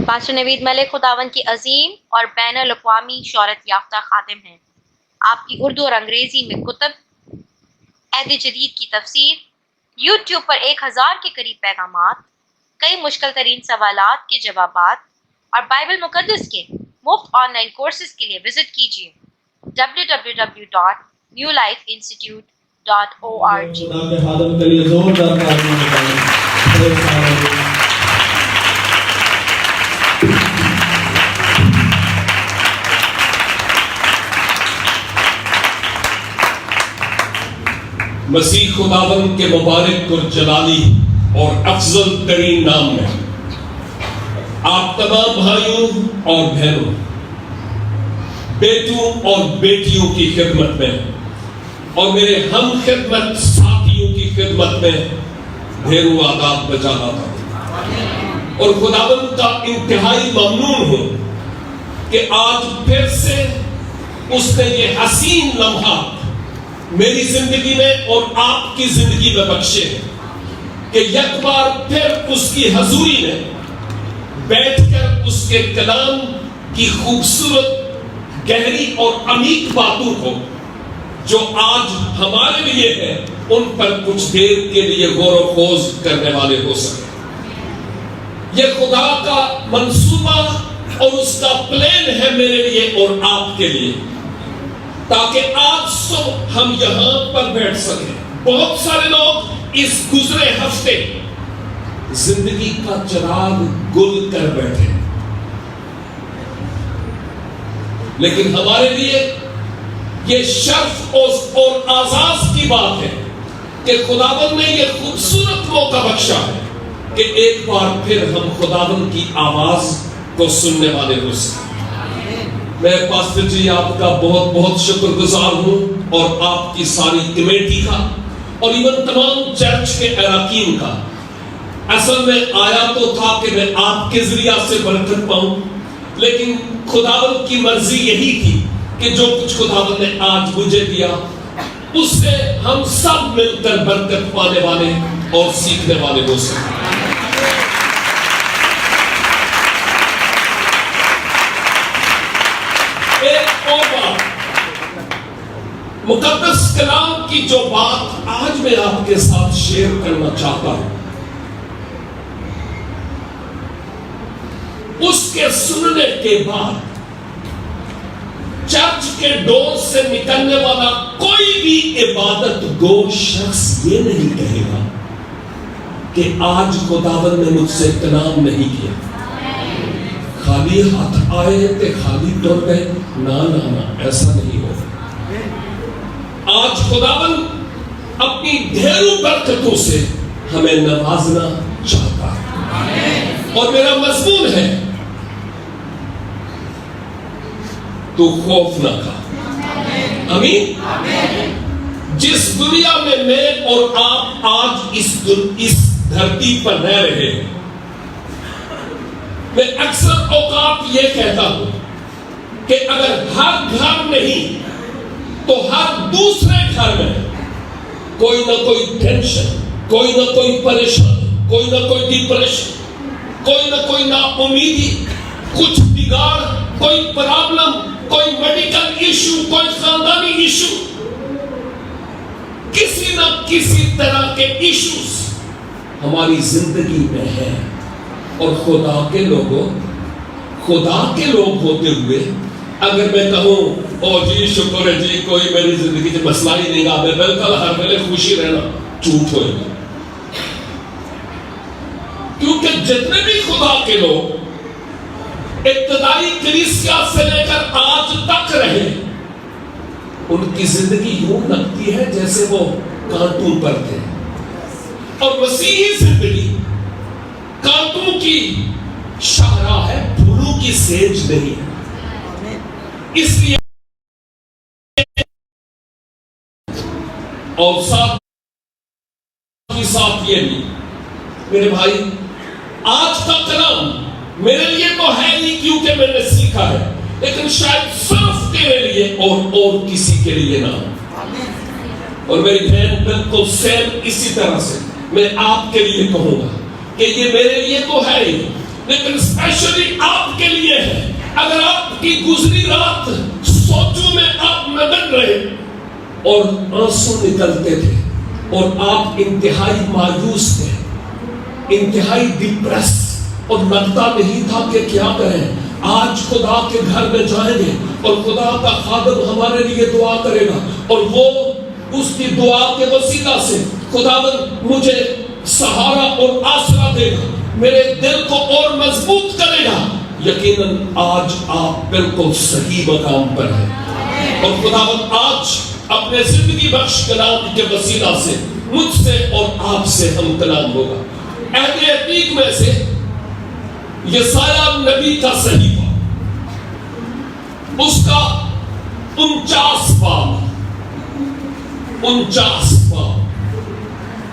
Pastor نوید ملک خداوند کی عظیم اور بین الاقوامی شہرت یافتہ خادم ہیں۔ آپ کی اردو اور انگریزی میں کتب، عہد جدید کی تفسیر، یوٹیوب پر 1000 کے قریب پیغامات، کئی مشکل ترین سوالات کے جوابات اور بائبل مقدس کے مفت آن لائن کورسز کے لیے وزٹ کیجیے www.newlifeinstitute.org۔ مسیح خداوند کے مبارک اور جلالی اور افضل ترین نام میں آپ تمام بھائیوں اور بہنوں، بیٹوں اور بیٹیوں کی خدمت میں اور میرے ہم خدمت ساتھیوں کی خدمت میں ڈھیروں آداب بجا لاتا ہوں، اور خداوند کا انتہائی ممنون ہوں کہ آج پھر سے اس نے یہ حسین لمحات میری زندگی میں اور آپ کی زندگی میں بخشے ہیں کہ یک بار پھر اس کی حضوری میں بیٹھ کر اس کے کلام کی خوبصورت، گہری اور عمیق باتوں کو جو آج ہمارے لیے ہے ان پر کچھ دیر کے لیے غور و خوض کرنے والے ہو سکے۔ یہ خدا کا منصوبہ اور اس کا پلان ہے میرے لیے اور آپ کے لیے، تاکہ آج صبح ہم یہاں پر بیٹھ سکیں۔ بہت سارے لوگ اس گزرے ہفتے زندگی کا چراغ گل کر بیٹھے، لیکن ہمارے لیے یہ شرف اور اعزاز کی بات ہے کہ خداوند نے یہ خوبصورت موقع بخشا ہے کہ ایک بار پھر ہم خداوند کی آواز کو سننے والے ہو سکیں۔ میں پاسٹر جی آپ کا بہت بہت شکر گزار ہوں، اور آپ کی ساری کمیٹی کا اور ایون تمام چرچ کے اراکین کا۔ اصل میں آیا تو تھا کہ میں آپ کے ذریعہ سے برکت پاؤں، لیکن خداوند کی مرضی یہی تھی کہ جو کچھ خداوند نے آج مجھے دیا اس سے ہم سب مل کر برکت پانے والے اور سیکھنے والے ہو سکیں۔ ایک اور بات، مقدس کلام کی جو بات آج میں آپ کے ساتھ شیئر کرنا چاہتا ہوں، اس کے سننے کے بعد چرچ کے ڈور سے نکلنے والا کوئی بھی عبادت گو شخص یہ نہیں کہے گا کہ آج خداوند نے مجھ سے کلام نہیں کیا، خالی ہاتھ آئے کہ خالی طور پہ نہ ایسا نہیں ہو۔ آج خداوند اپنی ڈھیروں برکتوں سے ہمیں نوازنا چاہتا ہے، اور میرا مضمون ہے تو خوف نہ کھا۔ آمین۔ جس دنیا میں میں اور آپ آج اس دھرتی پر رہ رہے ہیں، میں اکثر اوقات یہ کہتا ہوں کہ اگر ہر گھر نہیں تو ہر دوسرے گھر میں کوئی نہ کوئی ٹینشن، کوئی نہ کوئی پریشانی، کوئی نہ کوئی ڈپریشن، کوئی نہ کوئی نا امیدی، کچھ بگاڑ، کوئی پرابلم، کوئی میڈیکل ایشو، کوئی خاندانی ایشو، کسی نہ کسی طرح کے ایشوز ہماری زندگی میں ہیں، اور خدا کے لوگ ہوتے ہوئے اگر میں کہوں او جی شکر ہے جی کوئی میری زندگی سے مسئلہ ہی نہیں گا، میں بالکل ہر ویلے خوشی رہنا، جھوٹ ہوئے گا۔ کیونکہ جتنے بھی خدا کے لوگ ابتدائی کلیسیا سے لے کر آج تک رہے، ان کی زندگی یوں لگتی ہے جیسے وہ کانٹوں پر تھے، اور مسیحی زندگی کانٹوں کی شاہراہ ہے، پھولوں کی سیج نہیں ہے۔ اس لیے اور ساتھ یہ بھی میرے بھائی، آج کا کلام میرے لیے تو ہے نہیں کیونکہ میں نے سیکھا ہے، لیکن شاید صرف تیرے لیے اور کسی کے لیے نہ۔ اور میری بہن بالکل سیم اسی طرح سے میں آپ کے لیے کہوں گا کہ یہ میرے لیے تو ہے ہی، لیکن اسپیشلی آپ کے لیے ہے. اگر آپ کی گزری رات سوچوں میں آپ مگن رہے اور آنسو نکلتے تھے اور آپ انتہائی مایوس تھے, انتہائی ڈپریس, اور لگتا نہیں تھا کہ کیا کریں, آج خدا کے گھر میں جائیں گے اور خدا کا خادم ہمارے لیے دعا کرے گا اور وہ اس کی دعا کے وسیلہ سے خداوند مجھے سہارا اور آسرا دے گا, میرے دل کو اور مضبوط کرے گا. یقیناً آج آپ بالکل صحیح مقام پر ہیں اور خداوند آج اپنے زندگی بخش کلام کے وسیلہ سے مجھ سے اور آپ سے ہم کلام ہوگا. عہد عتیق میں سے یسایہ نبی کا صحیفہ, اس کا 49 باب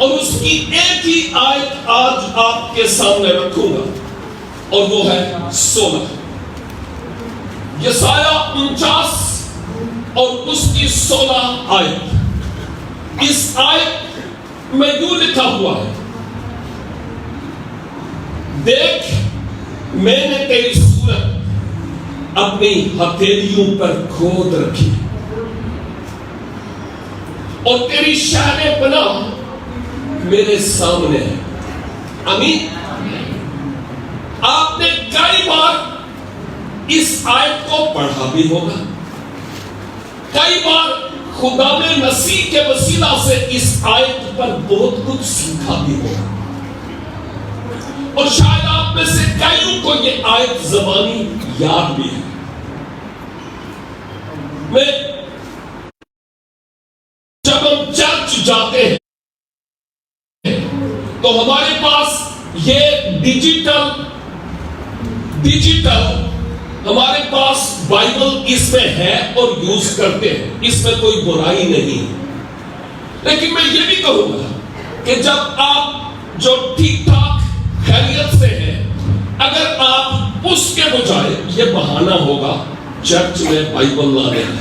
اور اس کی ایک ہی آیت آج آپ کے سامنے رکھوں گا اور وہ ہے 16. یسایہ 49 اور اس کی 16 آیت. اس آیت میں یوں لکھا ہوا ہے, دیکھ میں نے تیری صورت اپنی ہتھیلیوں پر کھود رکھی اور تیری شہر پناہ میرے سامنے ہے. آمین. آپ نے کئی بار اس آیت کو پڑھا بھی ہوگا, کئی بار خدا نے مسیح کے وسیلہ سے اس آیت پر بہت کچھ سیکھا بھی ہوگا, اور شاید آپ میں سے کئیوں کو یہ آیت زبانی یاد بھی ہے. میں جب ہم چرچ جاتے ہیں تو ہمارے پاس یہ ڈیجیٹل ہمارے پاس بائبل اس میں ہے اور یوز کرتے ہیں, اس میں کوئی برائی نہیں ہے. لیکن میں یہ بھی کہوں گا کہ جب آپ جو ٹھیک ٹھاک خیریت سے ہیں, اگر آپ اس کے بجائے, یہ بہانہ ہوگا چرچ میں بائبل لانے کا,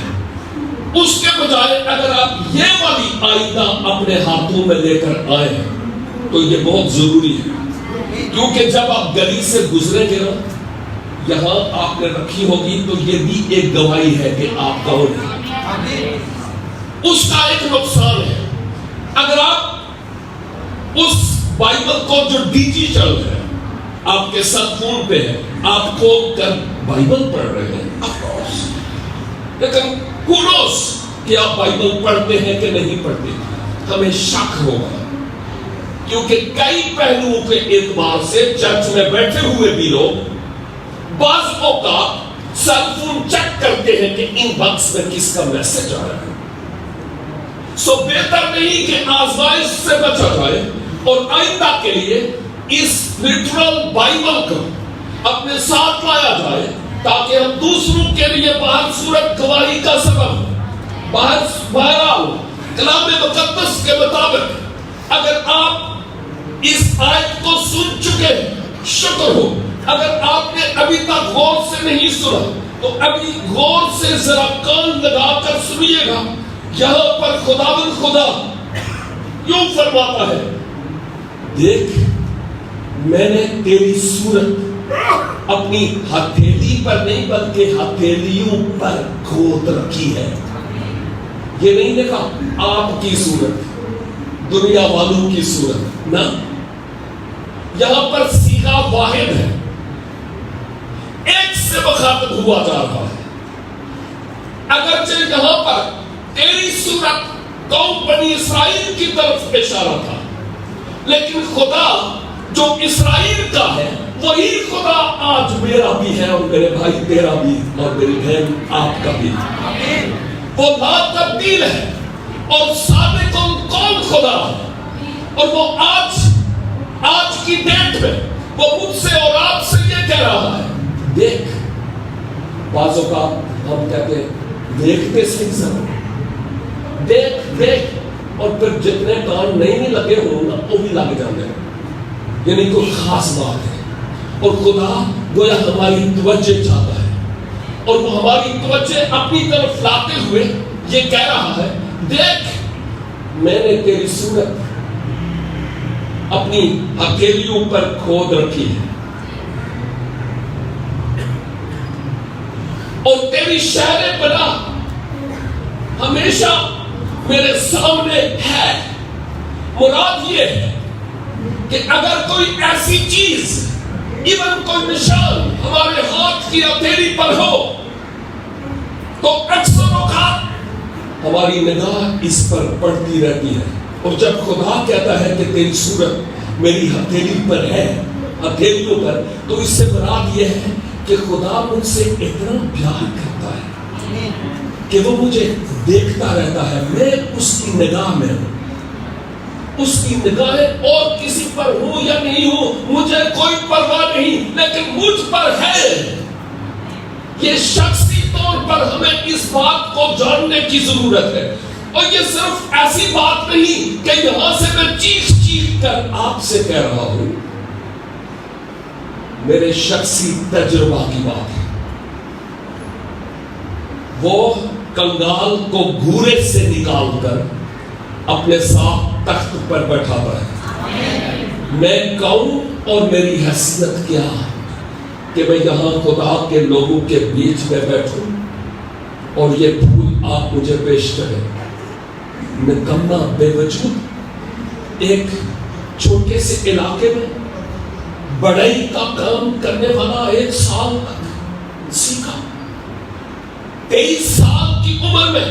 اس کے بجائے اگر آپ یہ والی آئینہ اپنے ہاتھوں میں لے کر آئے ہیں تو یہ بہت ضروری ہے, کیونکہ جب آپ گلی سے گزریں گے نا, یہاں آپ نے رکھی ہوگی تو یہ بھی ایک گواہی ہے کہ آپ کون ہیں. اس کا ایک نقصان ہے, اگر آپ اس بائبل کو جو ڈیجیٹل ہے آپ کے ساتھ فون پہ ہے, آپ کو کر بائبل پڑھ رہے ہیں, لیکن who knows کہ آپ بائبل پڑھتے ہیں کہ نہیں پڑھتے, ہمیں شک ہوگا, کیونکہ کئی پہلوؤں کے اعتبار سے چرچ میں بیٹھے ہوئے بھی لوگ بعض اوقات سیل فون چیک کرتے ہیں کہ ان باکس میں کس کا میسج آ رہا ہے. سو بہتر نہیں کہ آزمائش سے بچا جائے, اور آئندہ کے لیے اس لٹرل بائبل کو اپنے ساتھ لایا جائے تاکہ ہم دوسروں کے لیے باہر صورت گواہی کا سبب بہرحال کلام مقدس کے مطابق اگر آپ اس آیت کو سن چکے شکر ہو, اگر آپ نے ابھی تک غور سے نہیں سنا تو ابھی غور سے ذرا کان لگا کر سنیے گا. یہاں پر خدا یوں فرماتا ہے, دیکھ میں نے تیری صورت اپنی ہتھیلی پر نہیں بلکہ ہتھیلیوں پر کھود رکھی ہے. یہ نہیں لکھا آپ کی صورت, دنیا والوں کی صورت نہ, یہاں پر صیغہ واحد ہے, ایک سے مخاطب ہوا جا رہا ہے. اگرچہ یہاں پر تیری صورت قوم بنی اسرائیل کی طرف اشارہ تھا, لیکن خدا جو اسرائیل کا ہے وہی خدا آج میرا بھی ہے اور میرے بھائی تیرا بھی اور میری بہن آپ کا بھی. وہ لا تبدیل ہے اور سابق کون خدا ہے, اور وہ آج کی ڈیٹ میں وہ مجھ سے اور آپ سے یہ کہہ رہا ہے, دیکھ. بعضوں کا ہم کہتے ہیں دیکھتے صحیح سر, دیکھ اور پھر جتنے کان نہیں لگے ہوں نا وہ بھی لگ جاتے ہیں, یعنی کوئی خاص بات ہے. اور خدا گویا ہماری توجہ چاہتا ہے اور وہ ہماری توجہ اپنی طرف لاتے ہوئے یہ کہہ رہا ہے, دیکھ میں نے تیری صورت اپنی ہتھیلیوں پر کھود رکھی ہے. اور تیری شہر پناہ ہمیشہ میرے سامنے ہے. مراد یہ ہے کہ اگر کوئی ایسی چیز ایون کوئی نشان ہمارے ہاتھ کی ہتھیلی پر ہو تو اکثر اوقات ہماری نگاہ اس پر پڑتی رہتی ہے. اور جب خدا کہتا ہے کہ تیری صورت میری ہتھیلی پر ہے, ہتھیلیوں پر, تو اس سے مراد یہ ہے کہ خدا مجھ سے اتنا پیار کرتا ہے کہ وہ مجھے دیکھتا رہتا ہے. میں اس کی نگاہ میں ہوں. اس کی نگاہیں اور کسی پر ہوں یا نہیں ہوں مجھے کوئی پرواہ نہیں, لیکن مجھ پر ہے. یہ شخصی طور پر ہمیں اس بات کو جاننے کی ضرورت ہے. اور یہ صرف ایسی بات نہیں کہ یہاں سے میں چیخ کر آپ سے کہہ رہا ہوں, میرے شخصی تجربہ کی بات ہے. وہ کنگال کو گھورے سے نکال کر اپنے ساتھ تخت پر بیٹھاتا ہے. میں کون اور میری حیثیت کیا کہ میں یہاں خدا کے لوگوں کے بیچ میں بیٹھوں اور یہ پھول آپ مجھے پیش کریں. نکما بے وجود ایک چھوٹے سے علاقے میں بڑائی کا کام کرنے والا 1 سال تک سیکھا. 23 سال کی عمر میں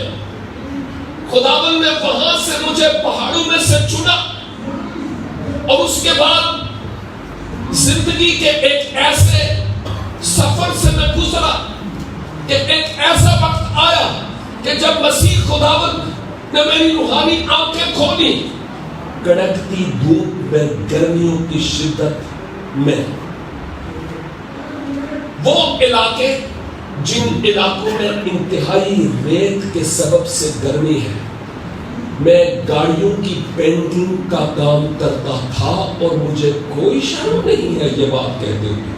خداوند نے وہاں سے مجھے پہاڑوں میں سے چنا, اور اس کے بعد زندگی کے ایک ایسے سفر سے میں گزرا کہ ایک ایسا وقت آیا کہ جب مسیح خداوند نے میری روحانی آنکھیں کھولی. کڑکتی دھوپ میں گرمیوں کی شدت میں وہ علاقے جن علاقوں میں انتہائی ریت کے سبب سے گرمی ہے, میں گاڑیوں کی پینٹنگ کا کام کرتا تھا اور مجھے کوئی شرم نہیں ہے یہ بات کہتے ہوئے.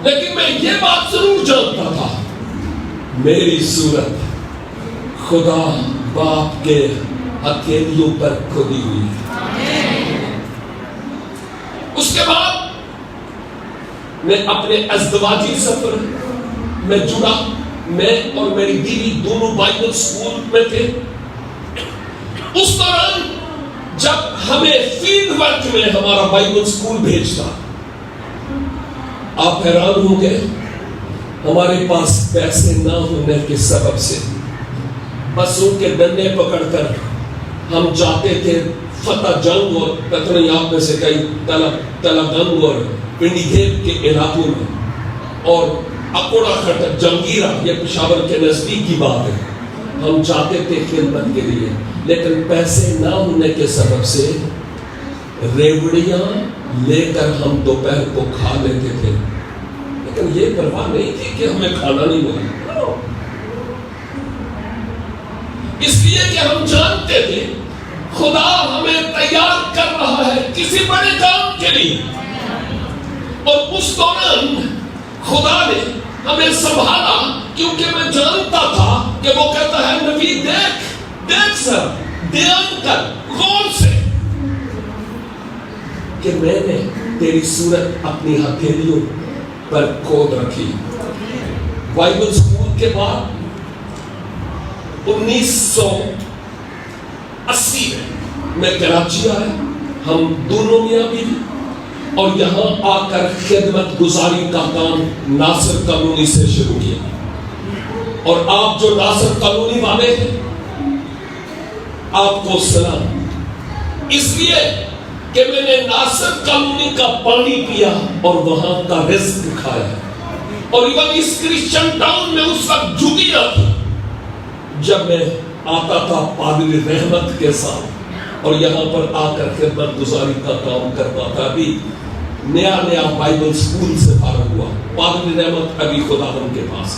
لیکن میں یہ بات ضرور جانتا تھا, میری صورت خدا باپ کے ہتھیلیوں پر کھدی ہوئی ہے. اس کے بعد میں اپنے ازدواجی سفر میں جڑا. میں اور میری بیوی دونوں بائبل اسکول میں تھے. اس دوران جب ہمیں فیلڈ ورک میں ہمارا بائبل اسکول بھیجتا, آپ حیران ہوں گے, ہمارے پاس پیسے نہ ہونے کے سبب سے بسوں کے ڈنڈے پکڑ کر ہم جاتے تھے فتح جنگ اور کتنے آپ میں سے کئی تلگنگ اور پنڈی گھیب کے علاقوں میں, اور اکوڑا کھٹک جنگیرہ یہ پشاور کے نزدیک کی بات ہے, ہم جاتے تھے خدمت کے لیے. لیکن پیسے نہ ہونے کے سبب سے ریوڑیاں لے کر ہم دوپہر کو کھا لیتے تھے, لیکن یہ پرواہ نہیں تھی کہ ہمیں کھانا نہیں ملا. اس لیے کہ ہم جانتے تھے خدا ہمیں تیار کر رہا ہے کسی بڑے کام کے لیے. اور اس دوران خدا نے ہمیں سنبھالا, کیونکہ میں جانتا تھا کہ وہ کہتا ہے نبی دیکھ سر, دھیان کر غور سے, کہ میں نے تیری صورت اپنی ہتھیلیوں پر کھود رکھی. بائبل اسکول کے بعد 1980 میں کراچی آیا, ہم دونوں میاں بیوی, اور یہاں آ کر خدمت گزاری کا کام ناصر کالونی سے شروع کیا. اور آپ جو ناصر کالونی والے ہیں آپ کو سلام, اس لیے کہ میں نے ناصر کالونی کا پانی پیا اور وہاں کا رزق کھایا. اور ایون اس کرسچن ٹاؤن میں اس وقت جھگیا تھا جب میں آتا تھا پادری رحمت کے ساتھ, اور یہاں پر آ کر خدمت گزاری کا کام کرتا تھا. ابھی نیا بائبل اسکول سے فارغ ہوا, پادری رحمت ابھی خداوند کے پاس.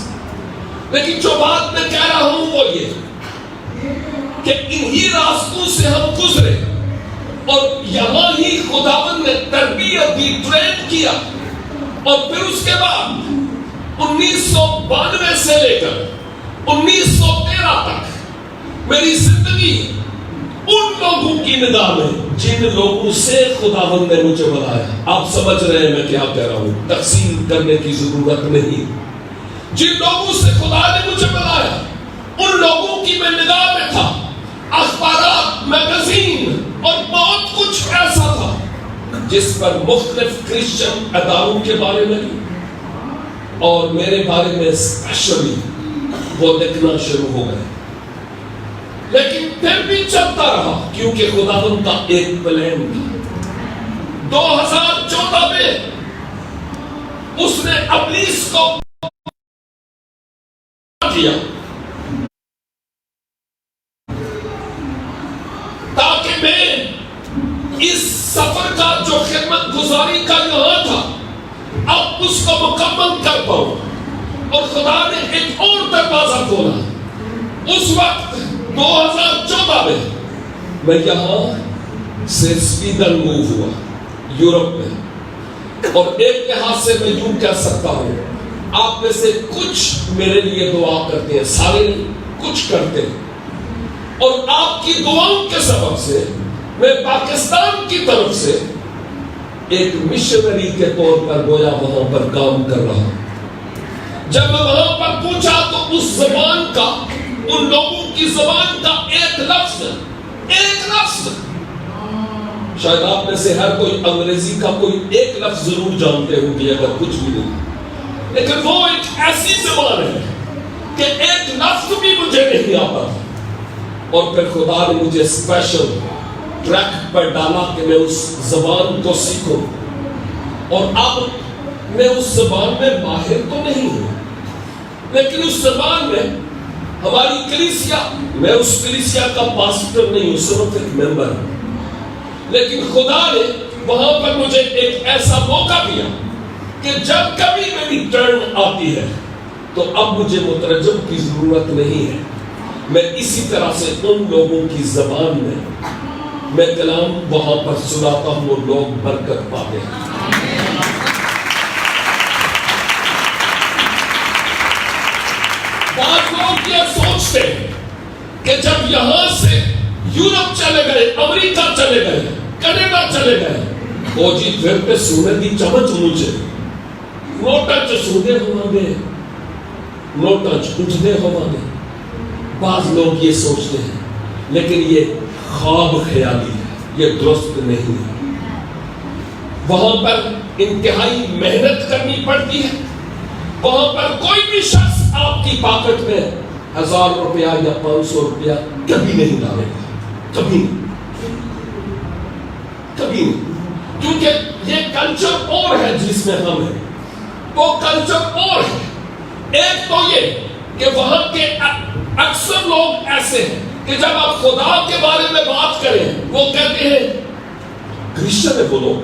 لیکن جو بات میں کہہ رہا ہوں وہ یہ کہ انہی راستوں سے ہم گزرے, اور یہاں ہی خداوند نے تربیت دی, ٹرین کیا. اور پھر اس کے بعد 1992 سے لے کر 1913 تک میری زندگی ان لوگوں کی کی نگاہ میں جن لوگوں سے خداوند نے مجھے بلایا، آپ سمجھ رہے ہیں میں کیا کہہ رہا ہوں، تقسیم کرنے کی ضرورت نہیں، جن لوگوں سے خدا نے مجھے بلایا ان لوگوں کی میں نگاہ میں تھا، اخبارات، میگزین اور بہت کچھ ایسا تھا جس پر مختلف کرسچن اداروں کے بارے میں اور میرے بارے میں اسپیشلی وہ لکھنا شروع ہو گئے، لیکن پھر بھی چلتا رہا کیونکہ خداوند کا ایک پلان تھا۔ 2014 میں اس نے ابلیس کو کیا تاکہ میں اس سفر کا جو خدمت گزاری کا یہاں تھا اب اس کو مکمل کر پاؤں، اور خدا نے ایک اور دروازہ کھولا۔ اس وقت 2014 میں یہاں سے سویڈن موو ہوا، یورپ میں، اور ایک لحاظ سے میں یوں کہہ سکتا ہوں آپ میں سے کچھ میرے لیے دعا کرتے ہیں، سارے کچھ کرتے ہیں، اور آپ کی دعاؤں کے سبب سے میں پاکستان کی طرف سے ایک مشنری کے طور پر گویا وہاں پر کام کر رہا ہوں۔ جب میں وہاں پر پوچھا تو اس زبان کا، ان لوگوں کی زبان کا ایک لفظ شاید آپ میں سے ہر کوئی انگریزی کا کوئی ایک لفظ ضرور جانتے ہوں گے اگر کچھ بھی نہیں، لیکن وہ ایک ایسی زبان ہے کہ ایک لفظ بھی مجھے نہیں آتا تھا، اور پھر خدا نے مجھے اسپیشل ٹریک پر ڈالا کہ میں اس زبان کو سیکھوں، اور اب میں اس زبان میں ماہر تو نہیں ہوں، لیکن اس زبان میں ہماری کلیسیا، میں اس کلیسیا کا پاسٹر نہیں ہوں، صرف ایک ممبر ہوں، لیکن خدا نے وہاں پر مجھے ایک ایسا موقع دیا کہ جب کبھی میری ٹرن آتی ہے تو اب مجھے مترجم کی ضرورت نہیں ہے، میں اسی طرح سے ان لوگوں کی زبان میں کلام وہاں پر سناتا ہوں اور لوگ برکت پاتے ہیں۔ بعض لوگ یہ سوچتے ہیں کہ جب یہاں سے یورپ چلے گئے، امریکہ چلے گئے، کینیڈا چلے گئے، وہ جی پھر پہ سونے دی چمچ مجھے نوٹا چسودے ہوا گے، نوٹا چکھدے ہوا گے، بعض لوگ یہ سوچتے ہیں، لیکن یہ خواب خیالی ہے، یہ درست نہیں ہے۔ وہاں پر انتہائی محنت کرنی پڑتی ہے، وہاں پر کوئی بھی شخص آپ کی پاکٹ میں 1000 روپیہ یا 500 روپیہ کبھی نہیں ڈالے گا، کبھی نہیں، کیونکہ یہ کلچر اور ہے جس میں ہم ہیں، وہ کلچر اور ہے۔ ایک تو یہ کہ وہاں کے اکثر لوگ ایسے ہیں کہ جب آپ خدا کے بارے میں بات کریں وہ کہتے ہیں کرسچن ہے، وہ لوگ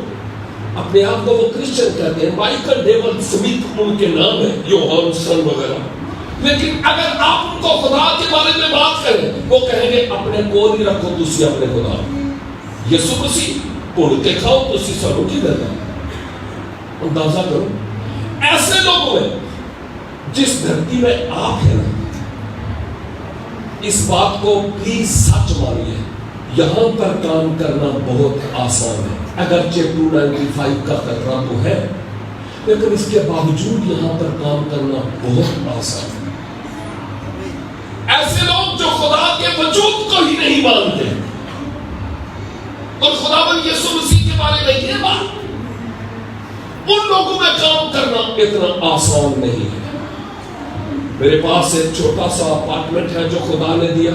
اپنے آپ کو وہ کرسچن کہتے ہیں، مائیکل ڈیول سمتھ ان کے نام ہے، یوحان سن وغیرہ، لیکن اگر آپ ان کو خدا کے بارے میں بات کریں وہ کہیں گے اپنے کو نہیں رکھو تسی اپنے خدا، یسوع مسیح پڑھ کے کھاؤ تسی سانو کی دیتا۔ اندازہ کرو ایسے لوگوں میں جس دھرتی میں آپ ہیں، اس بات کو پلیز سچ مانیے، یہاں پر کام کرنا بہت آسان ہے، اگرچہ 295 کا خطرہ تو ہے، لیکن اس کے باوجود یہاں پر کام کرنا بہت آسان ہے۔ ایسے لوگ جو خدا کے وجود کو ہی نہیں مانتے، اور خداوند یسوع مسیح کے بارے میں یہ بات، ان لوگوں میں کام کرنا اتنا آسان نہیں ہے۔ میرے پاس ایک چھوٹا سا اپارٹمنٹ ہے جو خدا نے دیا،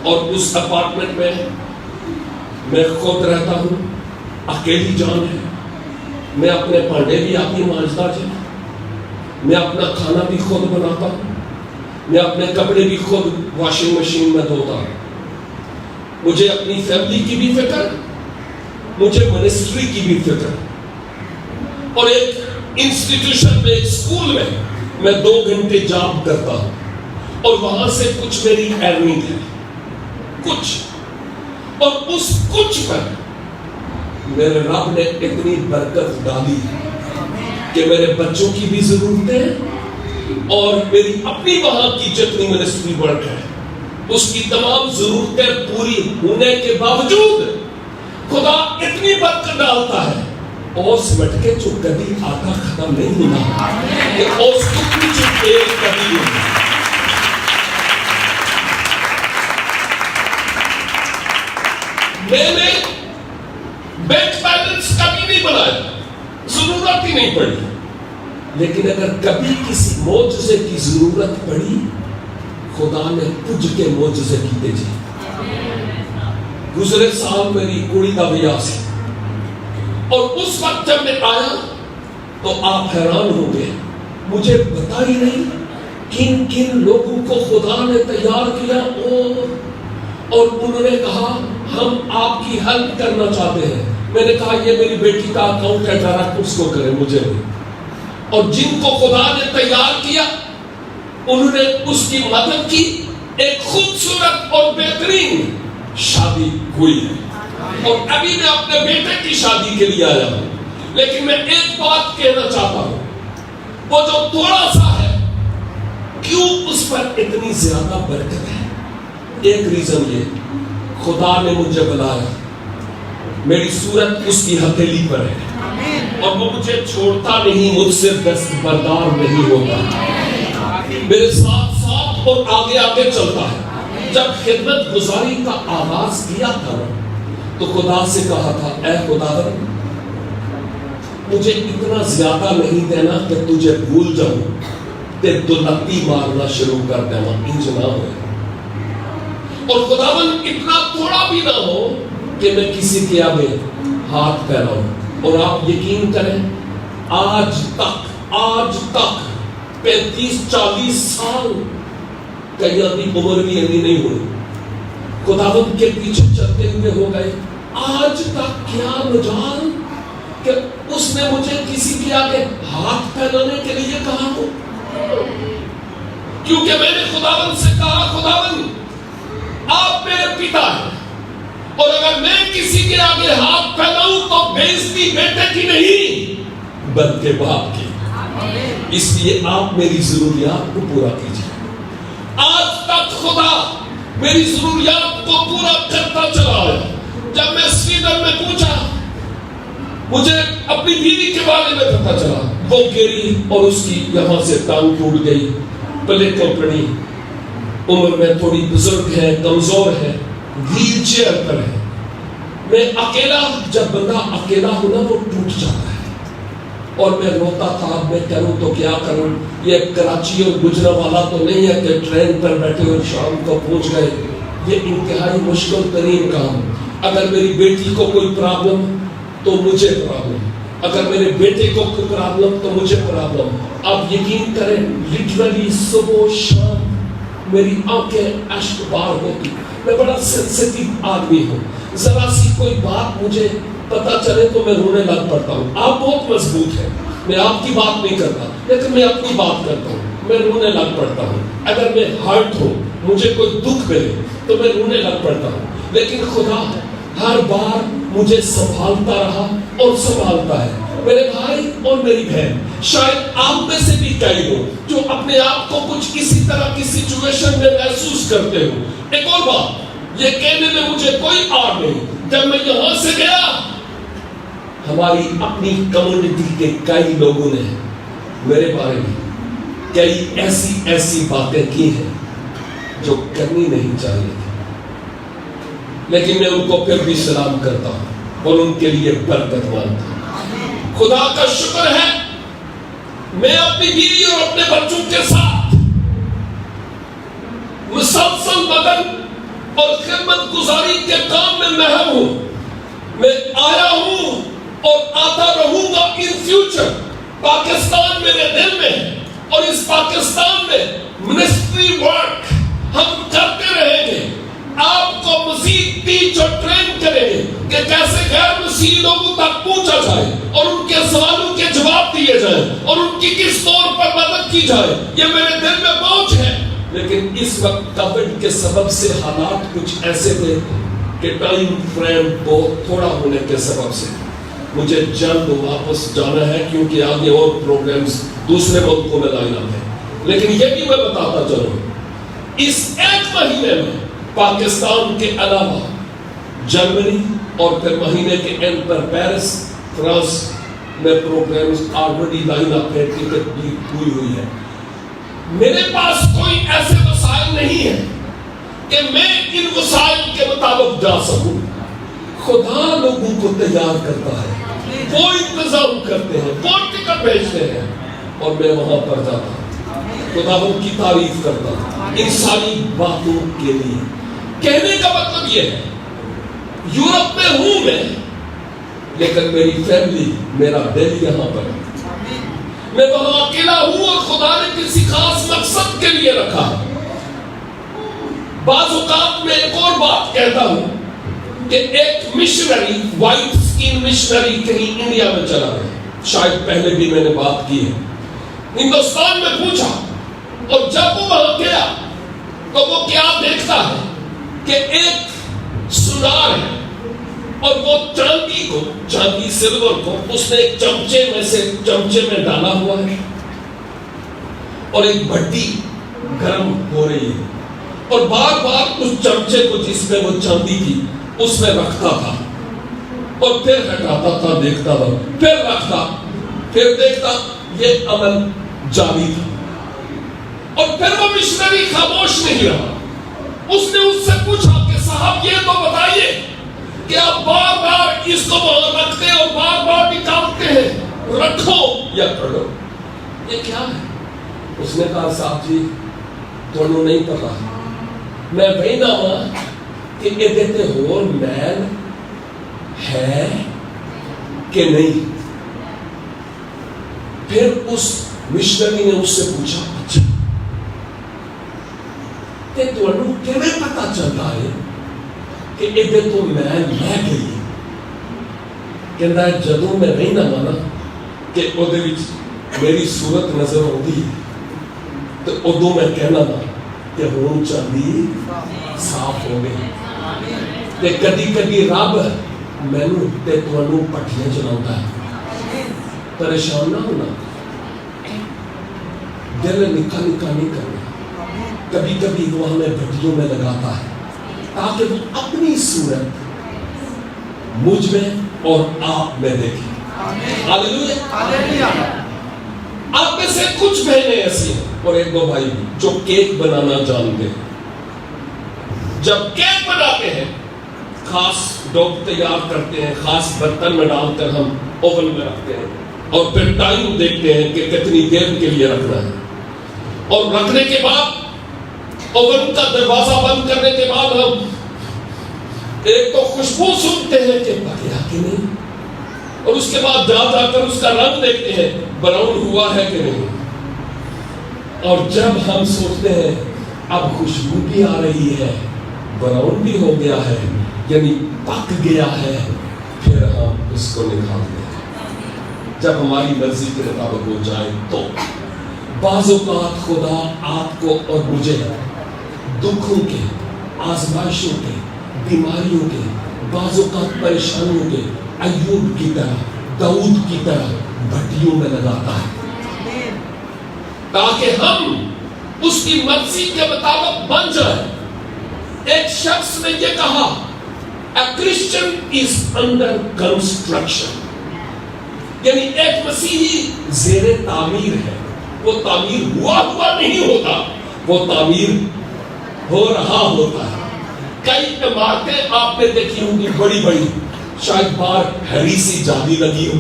اور اس اپارٹمنٹ میں میں خود رہتا ہوں، اکیلی جان ہے، میں اپنے پانڈے بھی آپ ہی مانجتا جی، میں اپنا کھانا بھی خود بناتا ہوں، میں اپنے کپڑے بھی خود واشنگ مشین میں دھوتا ہوں، مجھے اپنی فیملی کی بھی فکر، مجھے منسٹری کی بھی فکر، اور ایک انسٹیٹیوشن میں، ایک اسکول میں 2 گھنٹے جاب کرتا ہوں، اور وہاں سے کچھ میری ارننگ ہے، کچھ، اور اس کچھ پر میرے رب نے اتنی برکت ڈالی کہ میرے بچوں کی بھی ضرورتیں اور میری اپنی وہاں کی جتنی منسٹری ورک ہے اس کی تمام ضرورتیں پوری ہونے کے باوجود خدا اتنی برکت ڈالتا ہے اور سمٹ کے جو کبھی آٹا ختم نہیں ہونا کہ اس کو کچھ ایک کبھی میں نے بینک بیلنس کبھی نہیں بنایا، ضرورت ہی نہیں پڑی، لیکن اگر کبھی کسی معجزے کی ضرورت پڑی خدا نے پج کے معجزے کیتے جی۔ گزرے سال میری کڑی کا بیاہ سی اور اس وقت جب میں آیا تو آپ حیران ہو گئے، مجھے پتا ہی نہیں کن کن لوگوں کو خدا نے تیار کیا اور انہوں نے کہا ہم آپ کی ہیلپ کرنا چاہتے ہیں۔ میں نے کہا یہ میری بیٹی کا اکاؤنٹ ہے، ڈائریکٹ اس کو کرے، مجھے نہیں۔ اور جن کو خدا نے تیار کیا انہوں نے اس کی مدد کی، ایک خوبصورت اور بہترین شادی ہوئی ہے، اور ابھی میں اپنے بیٹے کی شادی کے لیے آیا ہوں۔ لیکن میں ایک بات کہنا چاہتا ہوں، وہ جو تھوڑا سا ہے کیوں اس پر اتنی زیادہ برکت ہے؟ ایک ریزن یہ، خدا نے مجھے بلایا، میری صورت اس کی ہتھیلی پر ہے اور وہ مجھے چھوڑتا نہیں، مجھ سے دستبردار نہیں ہوتا، میرے ساتھ ساتھ اور آگے آگے چلتا ہے۔ جب خدمت گزاری کا آغاز کیا تھا تو خدا سے کہا تھا اے خدا مجھے اتنا زیادہ نہیں دینا کہ تجھے بھول جاؤں تے دلتی مارنا شروع کر دینا، انج نہ ہوئے، اور خداوند اتنا تھوڑا بھی نہ ہو کہ میں کسی کے آگے ہاتھ پھیلاؤں۔ اور آپ یقین کریں آج تک 35-40 سال کئیوں کی عمر بھی اتنی نہیں ہوئی، خداوند کے پیچھے چلتے ہوئے ہو گئے، آج تک کیا مجال کہ اس نے مجھے کسی کے آگے ہاتھ پھیلانے کے لیے کہا ہو، کیونکہ میں نے خداوند سے کہا خداوند آپ میرے پتا ہیں، اور اگر میں کسی کے آگے ہاتھ پھیلاؤں تو بےعزتی بیٹے کی نہیں بلکہ باپ کی، اس لیے آپ میری ضروریات کو پورا کیجیے۔ آج تک خدا میری ضروریات کو پورا کرتا چلا ہے۔ جب میں سویڈن میں پوچھا مجھے اپنی بیوی کے بارے میں پتا چلا، وہ گری اور اس کی یہاں سے ٹانگ ٹوٹ گئی، پلے کمپنی، عمر میں تھوڑی بزرگ ہے، کمزور ہے، ویل چیئر پر ہے۔ میں اکیلا، جب بندہ اکیلا ہونا وہ ٹوٹ جاتا ہے، اور میں روتا تھا میں کروں تو کیا کروں، یہ کراچی اور گجرانوالہ تو نہیں ہے کہ ٹرین پر بیٹھے اور شام کو پہنچ گئے، یہ انتہائی مشکل ترین کام۔ اگر میری بیٹی کو کوئی پرابلم تو مجھے پرابلم، اگر میرے بیٹے کو کوئی پرابلم تو مجھے پرابلم۔ آپ یقین کریں لٹرلی صبح و شام میری آنکھیں اشک بار ہوتی، میں بڑا سینسیٹیو آدمی ہوں، ذرا سی کوئی بات مجھے پتا چلے تو میں رونے لگ پڑتا ہوں۔ آپ بہت مضبوط ہیں، میں آپ کی بات نہیں کرتا، لیکن میں اپنی بات کرتا ہوں، میں رونے لگ پڑتا ہوں۔ اگر میں ہرٹ ہوں، مجھے کوئی دکھ ملے تو میں رونے لگ پڑتا ہوں، لیکن خدا ہر بار مجھے سنبھالتا رہا اور سنبھالتا ہے۔ میرے بھائی اور میری بہن، شاید آپ میں سے بھی کئی ہو جو اپنے آپ کو کچھ اسی طرح کی سچویشن میں محسوس کرتے ہو۔ ایک اور بات، یہ کہنے میں مجھے کوئی آڑ نہیں، جب میں یہاں سے گیا ہماری اپنی کمیونٹی کے کئی لوگوں نے میرے بارے میں کئی ایسی باتیں کی ہیں جو کرنی نہیں چاہیے تھی، لیکن میں ان کو پھر بھی سلام کرتا ہوں اور ان کے لیے برکت مانتا ہوں۔ خدا کا شکر ہے میں اپنی بیوی اور اپنے بچوں کے ساتھ مسلسل مدد اور خدمت گزاری کے کام میں مہم ہوں۔ میں آیا ہوں اور آتا رہوں گا ان فیوچر۔ پاکستان میرے دل میں ہے اور اس پاکستان میں منسٹری ورک ہم کرتے رہیں گے۔ آپ کو مزید ٹیچ اور ٹرین کریں گے کہ کیسے غیر مسیحی لوگوں تک پہنچا جائے اور ان کے سوالوں کے جواب دیے جائیں اور ان کی کس طور پر مدد کی جائے، یہ میرے دل میں پہنچ ہے۔ لیکن اس وقت کووڈ کے سبب سے حالات کچھ ایسے تھے کہ ٹائم فریم بہت تھوڑا ہونے کے سبب سے مجھے جلد واپس جانا ہے، کیونکہ آگے اور پروگرامز دوسرے ملکوں میں لائن اپ ہے۔ لیکن یہ بھی میں بتاتا چلوں، اس ایک مہینے میں پاکستان کے علاوہ جرمنی اور پھر مہینے کے اینڈ پر پیرس فرانس میں پروگرامز آلریڈی لائن اپ ہے، ٹکٹ بھی ہوئی ہے۔ میرے پاس کوئی ایسے وسائل نہیں ہے کہ میں ان وسائل کے مطابق جا سکوں۔ خدا لوگوں کو تیار کرتا ہے، وہ انتظام کرتے ہیں، وہ ٹکٹ بھیجتے ہیں اور میں وہاں پر جاتا ہوں، خدا ان کی تعریف کرتا ہوں ان ساری باتوں کے لیے۔ کہنے کا مطلب یہ ہے یورپ میں ہوں میں، لیکن میری فیملی، میرا دل یہاں پر ہے، میں وہاں اکیلا ہوں اور خدا نے کسی خاص مقصد کے لیے رکھا ہے۔ بعض اوقات میں ایک اور بات کہتا ہوں کہ ایک مشنری، وائٹ سکین مشنری کہیں انڈیا میں چلا گیا، شاید پہلے بھی میں نے بات کی ہے، ہندوستان میں پوچھا، اور جب وہ وہاں گیا تو وہ کیا دیکھتا ہے کہ ایک سنار ہے اور وہ چاندی سلور کو اس نے ایک چمچے میں ڈالا ہوا ہے اور ایک بھٹی گرم ہو رہی ہے، اور بار بار اس چمچے کو جس میں وہ چاندی تھی اس میں رکھتا تھا اور پھر ہٹاتا تھا، دیکھتا تھا، پھر رکھتا، پھر دیکھتا، یہ عمل جاری تھا۔ اور پھر وہ مشنری خاموش نہیں رہا، اس نے اس سے پوچھا کہ صاحب یہ تو بتائیے کہ آپ بار بار اس کو وہاں رکھتے اور بار بار نکالتے ہیں، رکھو یا کرو، یہ کیا ہے؟ اس نے کہا صاحب جی تھوڑا نہیں پتا، میں وہی نہ ہوں کہ یہ دیتے ہو میل ہے کہ نہیں۔ پھر اس مشنری نے اس سے پوچھا اچھا کہ تھوڑا کیویں پتا چلتا ہے کہ ادھے تو میل لے گئی؟ کہندا ہے جدوں میں نہیں نہ مانا کہ اودے وچ میری صورت نظر آتی تو ادوں میں کہنا نا کہ ہون چاندی صاف ہو گئی۔ تے کدی کدی رب مینوں تے تانوں پٹھیاں چلاوندا ہے، پریشان نہ ہونا، دل نکا نہیں کرنا، کبھی کبھی وہ ہمیں بھٹیوں میں لگاتا ہے تاکہ وہ اپنی صورت مجھ میں اور آپ میں دیکھیں۔ ہاللیلویا۔ آپ میں سے کچھ بہنیں ایسی ہیں اور ایک دو بھائی جو کیک بنانا جانتے ہیں۔ جب کیک بناتے ہیں خاص ڈو تیار کرتے ہیں، خاص برتن میں ڈال کر ہم اوون میں رکھتے ہیں اور پھر ٹائم دیکھتے ہیں کہ کتنی دیر کے لیے رکھنا ہے، اور رکھنے کے بعد اوون کا دروازہ بند کرنے کے بعد ہم ایک تو خوشبو سنتے ہیں کہ پکیا کہ نہیں، اور اس کے بعد جا کر اس کا رنگ دیکھتے ہیں براؤن ہوا ہے کہ نہیں، اور جب ہم سوچتے ہیں اب خوشبو بھی آ رہی ہے، براؤن بھی ہو گیا ہے، یعنی پک گیا ہے، پھر ہم اس کو نکالتے ہیں جب ہماری مرضی کے مطابق ہو جائے تو۔ بعض اوقات خدا آپ کو اور مجھے دکھوں کے، آزمائشوں کے، بیماریوں کے، بعض اوقات پریشانیوں کے، ایوب کی طرح، داؤد کی طرح بھٹیوں میں لگاتا ہے تاکہ ہم اس کی مرضی کے مطابق بن جائیں۔ ایک شخص نے یہ کہا a Christian is under construction، یعنی ایک مسیحی زیر تعمیر ہے، وہ تعمیر ہوا نہیں ہوتا، وہ تعمیر ہو رہا ہوتا ہے۔ کئی عمارتیں آپ نے دیکھی ہوں گی بڑی بڑی، شاید باہر ہری سی جالی لگی ہو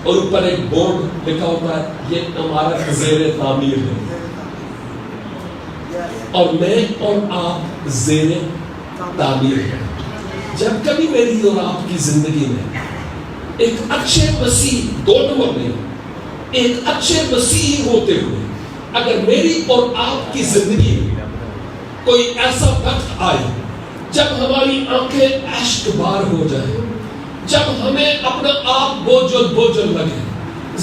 اور اوپر ایک بورڈ لکھا ہوتا ہے یہ عمارت زیر تعمیر ہے، اور میں اور آپ زیر تعمیر ہیں۔ جب کبھی میری اور آپ کی زندگی میں ایک اچھے مسیح، دو نمبر نہیں، ایک اچھے مسیحی ہوتے ہوئے اگر میری اور آپ کی زندگی میں کوئی ایسا وقت آئے جب ہماری آنکھیں اشک بار ہو جائیں، جب ہمیں اپنا آپ بوجھل لگے،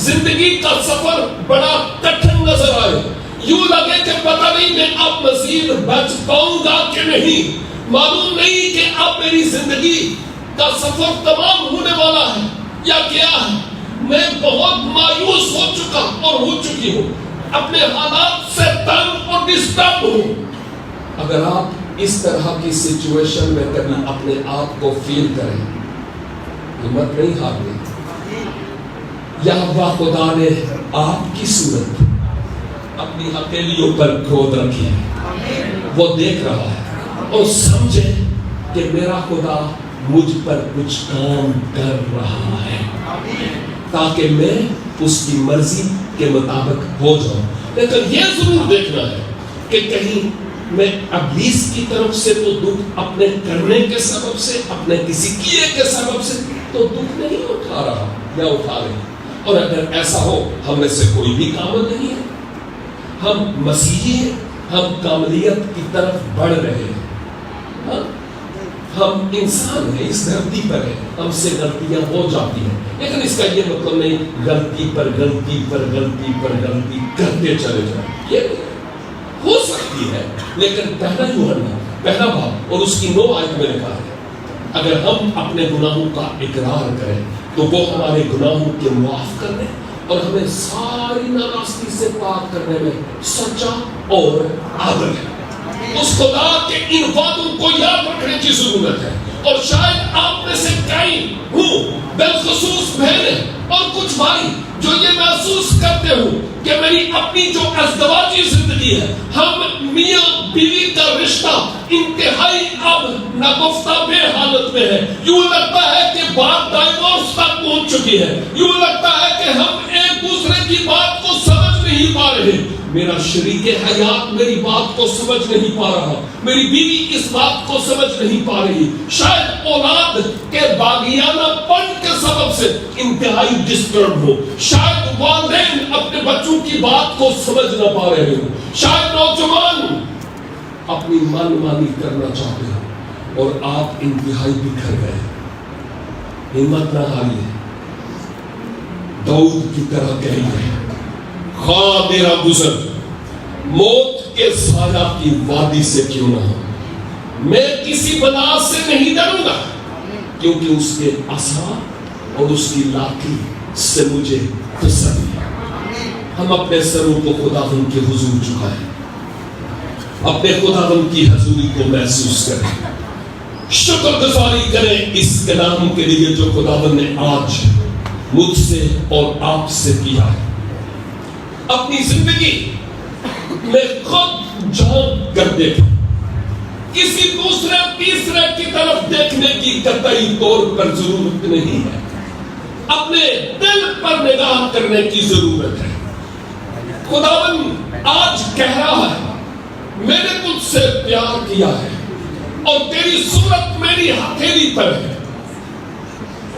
زندگی کا سفر بڑا کٹھن نظر آئے، یوں لگے کہ پتہ نہیں میں اب مزید بچ پاؤں گا کہ نہیں، معلوم نہیں کہ اب میری زندگی کا سفر تمام ہونے والا ہے یا کیا ہے، میں بہت مایوس ہو چکا اور ہو چکی ہوں، اپنے حالات سے تنگ اور ڈسٹرب ہوں۔ اگر آپ اس طرح کی سچویشن میں کبھی اپنے آپ کو فیل کریں، ہمت نہیں ہارنی۔ یہوہ خدا نے آپ کی صورت اپنی ہتھیلیوں پر کھود رکھی ہے، وہ دیکھ رہا ہے اور سمجھے کہ میرا خدا مجھ پر کچھ کام کر رہا ہے تاکہ میں اس کی مرضی کے مطابق ہو جاؤں۔ لیکن یہ ضرور دیکھنا ہے کہ کہیں میں ابلیس کی طرف سے تو دکھ اپنے کرنے کے سبب سے، اپنے کسی کیے کے سبب سے تو دکھ نہیں اٹھا رہا یا اٹھا رہی۔ اور اگر ایسا ہو ہم میں سے کوئی بھی کامل نہیں ہے، ہم مسیحی ہیں، ہم کاملیت کی طرف بڑھ رہے ہیں، ہم انسان ہیں، اس دھرتی پر ہیں، ہم سے غلطیاں ہو جاتی ہیں، لیکن اس کا یہ مطلب نہیں غلطی پر غلطی پر غلطی پر غلطی کرتے چلے جائیں، یہ ہو سکتی ہے۔ لیکن پہلا یوحنا پہلا باب اور اس کی 9 آیت میں لکھا ہے اگر ہم اپنے گناہوں کا اقرار کریں تو وہ ہمارے گناہوں کے معاف کرنے اور ہمیں ساری ناراستی سے پاک کرنے میں سچا اور عادل ہے۔ اس خدا کے ان وعدوں کو یاد رکھنے کی ضرورت ہے، اور شاید آپ میں سے کئی ہوں، بالخصوص بہنیں اور کچھ بھائی جو یہ محسوس کرتے ہوں کہ میری اپنی جو ازدواجی زندگی ہے، ہم میاں بیوی کا رشتہ انتہائی اب ناگفتہ بے حالت میں ہے، یوں لگتا ہے کہ بات ڈائیورس تک پہنچ چکی ہے، یوں لگتا ہے کہ ہم ایک دوسرے کی بات کو سمجھ نہیں پا رہے، میرا شریک حیات میری بات کو سمجھ نہیں پا رہا، میری بیوی اس بات کو سمجھ نہیں پا رہی، شاید اولاد کے باغیانہ پن کے سبب سے انتہائی ڈسٹرب ہو، شاید والدین اپنے بچوں کی بات کو سمجھ نہ پا رہے ہو، شاید نوجوان اپنی من مانی کرنا چاہتے ہیں اور آپ انتہائی بکھر گئے۔ ہمت نہ ہاریے، داؤد کی طرح کہیے خواہ میرا گزر موت کے سایہ کی وادی سے کیوں نہ ہو، میں کسی بلا سے نہیں ڈروں گا کیونکہ اس کے عصا اور اس کی لاٹھی سے مجھے تسلی ہے۔ ہم اپنے سروں کو خداوند کے حضور جھکائیں، اپنے خداوند کی حضوری کو محسوس کریں، شکر گزاری کریں اس کلام کے لیے جو خداوند نے آج مجھ سے اور آپ سے کیا ہے۔ اپنی زندگی میں خود جھانک کر دیکھیں، کسی دوسرے تیسرے کی طرف دیکھنے کی قطعی طور پر ضرورت نہیں ہے، اپنے دل پر نگاہ کرنے کی ضرورت ہے۔ خداوند آج کہہ رہا ہے میں نے تجھ سے پیار کیا ہے اور تیری صورت میری ہتھیلی پر ہے،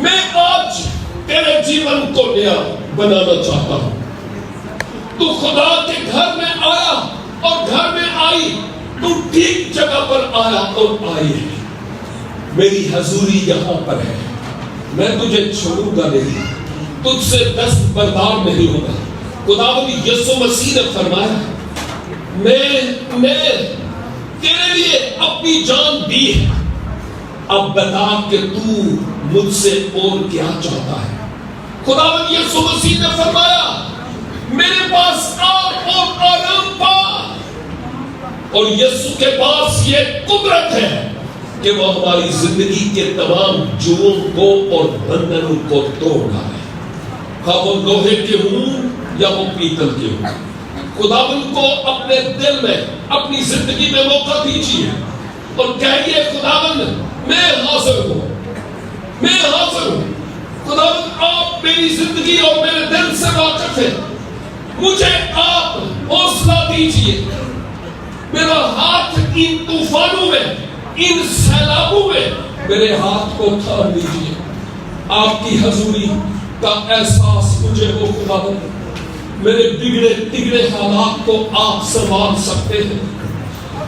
میں آج تیرے جیون کو نیا بنانا چاہتا ہوں۔ تو خدا کے گھر میں آیا اور گھر میں آئی، تو ٹھیک جگہ پر آیا اور آئی ہے، میری حضوری یہاں پر ہے، میں تجھے چھوڑوں گا نہیں، تجھ سے دست بردار نہیں ہوگا۔ خداوند یسوع مسیح نے فرمایا میں تیرے لیے اپنی جان دی ہے، اب بتا کہ تو مجھ سے اور کیا چاہتا ہے۔ خداوند یسوع مسیح نے فرمایا میرے پاس آ اور آرام پا، اور یسوع کے پاس یہ قدرت ہے کہ وہ ہماری زندگی کے تمام جوؤں کو اور بندھنوں کو توڑ ڈالے، خواہ وہ لوہے کے ہوں یا وہ پیتل کے ہوں۔ خداوند کو اپنے دل میں اپنی زندگی میں موقع دیجیے اور کہیے خداوند میں حاضر ہوں، میں حاضر ہوں، خداوند آپ میری زندگی اور میرے دل سے واقف ہیں، مجھے آپ حوصلہ دیجیے، میرا ہاتھ ان طوفانوں میں ان سیلابوں میں میرے ہاتھ کو تھام لیجیے۔ آپ کی حضوری کا احساس مجھے ہو خداوند، میرے بگڑے تگڑے حالات کو آپ سنبھال سکتے ہیں،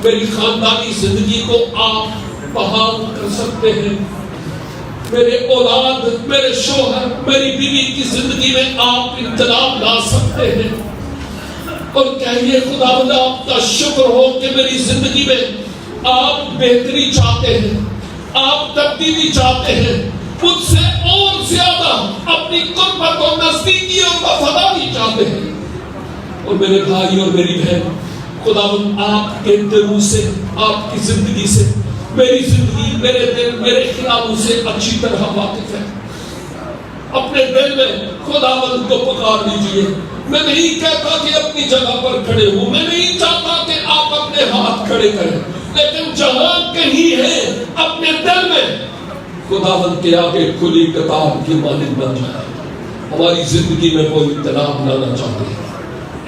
میری خاندانی زندگی کو آپ بحال کر سکتے ہیں، میرے اولاد، میرے شوہر، میری بیوی کی زندگی میں آپ انقلاب لا سکتے ہیں۔ اور کہیے خداوند آپ کا شکر ہو کہ میری زندگی میں آپ بہتری چاہتے ہیں، آپ تبدیلی چاہتے ہیں، مجھ سے اور زیادہ اپنی قربت اور نزدیکی اور وفاداری چاہتے ہیں۔ اور میرے بھائی اور میری بہن، خداوند آپ کے دلوں سے، آپ کی زندگی سے، میری زندگی، میرے دل، میرے خیالوں سے اچھی طرح واقف ہے۔ اپنے دل میں خداوند کو پکار لیجئے۔ میں نہیں کہتا کہ اپنی جگہ پر کھڑے ہوں، میں نہیں چاہتا کہ آپ اپنے ہاتھ کھڑے کریں، لیکن جہاں کہیں ہے اپنے دل میں خداوند کے آگے کھلی کتاب کی مانند بن جائے۔ ہماری زندگی میں کوئی تناب لانا چاہتے ہیں۔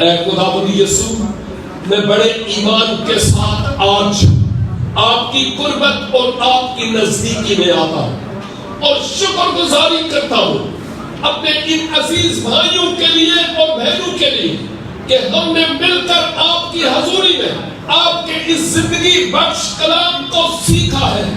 اے خداوند یسوع، میں بڑے ایمان کے ساتھ آج آپ کی قربت اور آپ کی نزدیکی میں آتا ہوں اور شکر گزاری کرتا ہوں اپنے ان عزیز بھائیوں کے لیے اور بہنوں کے لیے کہ ہم نے مل کر آپ کی حضوری میں آپ کے اس زندگی بخش کلام کو سیکھا ہے۔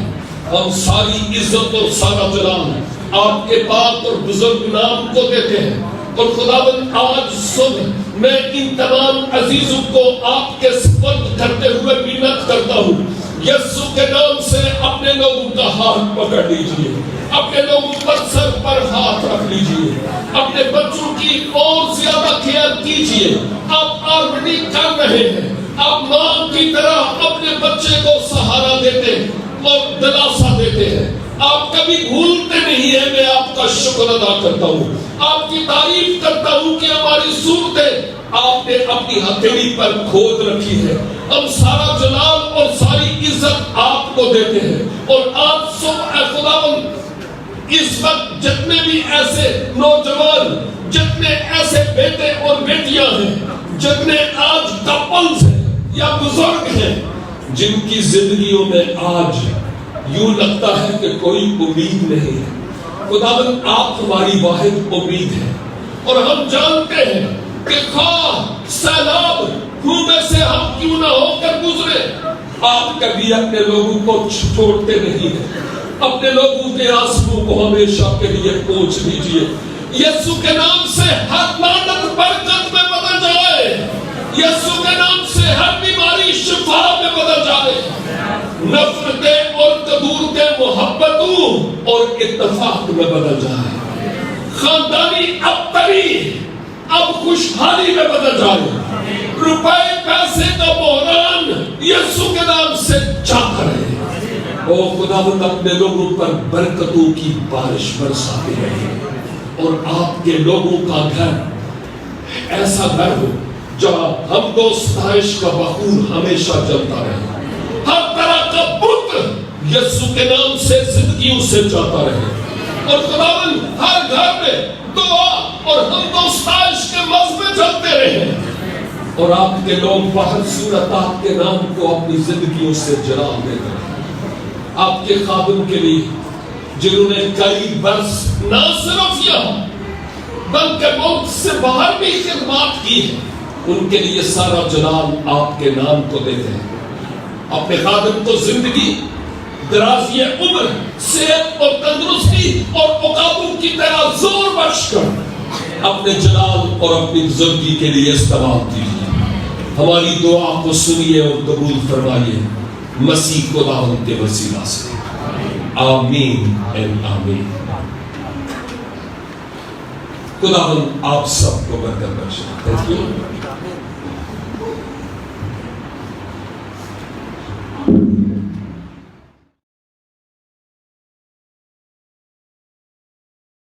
ہم ساری عزت اور سارا جلال آپ کے پاک اور بزرگ نام کو دیتے ہیں، اور خداوند آج صبح میں ان تمام عزیزوں کو آپ کے سپرد کرتے ہوئے منت کرتا ہوں، یسوع کے نام سے اپنے لوگوں کا ہاتھ پکڑ لیجئے، اپنے لوگوں پر سر پر ہاتھ رکھ لیجئے، اپنے بچوں کی اور زیادہ کیئر کیجئے۔ آپ آلریڈی کر رہے ہیں، آپ ماں کی طرح اپنے بچے کو سہارا دیتے اور دلاسا دیتے ہیں، آپ کبھی بھولتے نہیں ہیں۔ میں آپ کا شکر ادا کرتا ہوں، آپ کی تعریف کرتا ہوں کہ ہماری صورتیں آپ نے اپنی ہتھیلی پر کھود رکھی ہے۔ ہم سارا جلال اور ساری عزت آپ کو دیتے ہیں، اور آج صبح اے خداوند اس وقت جتنے بھی ایسے نوجوان، جتنے ایسے بیٹے اور بیٹیاں ہیں، جتنے آج کپلز ہیں یا بزرگ ہیں جن کی زندگیوں میں آج یوں لگتا ہے کہ کوئی امید نہیں ہے، خداوند آپ ہماری واحد امید ہے، اور ہم جانتے ہیں کہ خواہ سیلاب منہ میں سے ہم کیوں نہ ہو کر گزرے، آپ کبھی اپنے لوگوں کو چھوڑتے نہیں ہیں۔ اپنے لوگوں کے آنسوؤں کو ہمیشہ کے لیے پوچھ لیجئے۔ یسوع کے نام سے ہر لعنت برکت میں بدل جائے، یسوع کے نام سے ہر بیماری شفا میں بدل جائے، نفرتیں اور قدورتیں محبتوں اور اتفاق میں بدل جائے، خاندانی ابتری اب خوشحالی میں بدل جائے، روپے پیسے کا بحران یسوع کے نام سے جاتا رہے۔ او خداوند اپنے لوگوں پر برکتوں کی بارش برساتے رہے، اور آپ کے لوگوں کا گھر ایسا گھر ہو جہاں حمد و ستائش کا بخور ہمیشہ جلتا رہے، ہر طرح کا بت یسوع کے نام سے زندگیوں سے جاتا رہے، اور خداوند ہر گھر میں دعا اور حمد و ستائش کے مذہب چلتے رہے، اور آپ کے لوگ باہر صورت آپ کے نام کو اپنی زندگیوں سے جلال دیتے رہے۔ آپ کے خادم کے لیے جنہوں نے کئی برس نہ صرف یہاں بلکہ ملک سے باہر بھی خدمات کی ہے، ان کے لیے سارا جلال آپ کے نام کو دیتے ہیں۔ اپنے خادم کو زندگی، درازی عمر، صحت اور تندرستی اور عقابوں کی طرح زور بخش کر اپنے جلال اور اپنی بزرگی کے لیے استعمال کیجیے۔ ہماری دعا کو سنیے اور قبول فرمائیے، مسیح خداوند کے وسیلہ سے، آمین اینڈ آمین۔ خداوند آپ سب کو برکت بخشے۔ Thank you.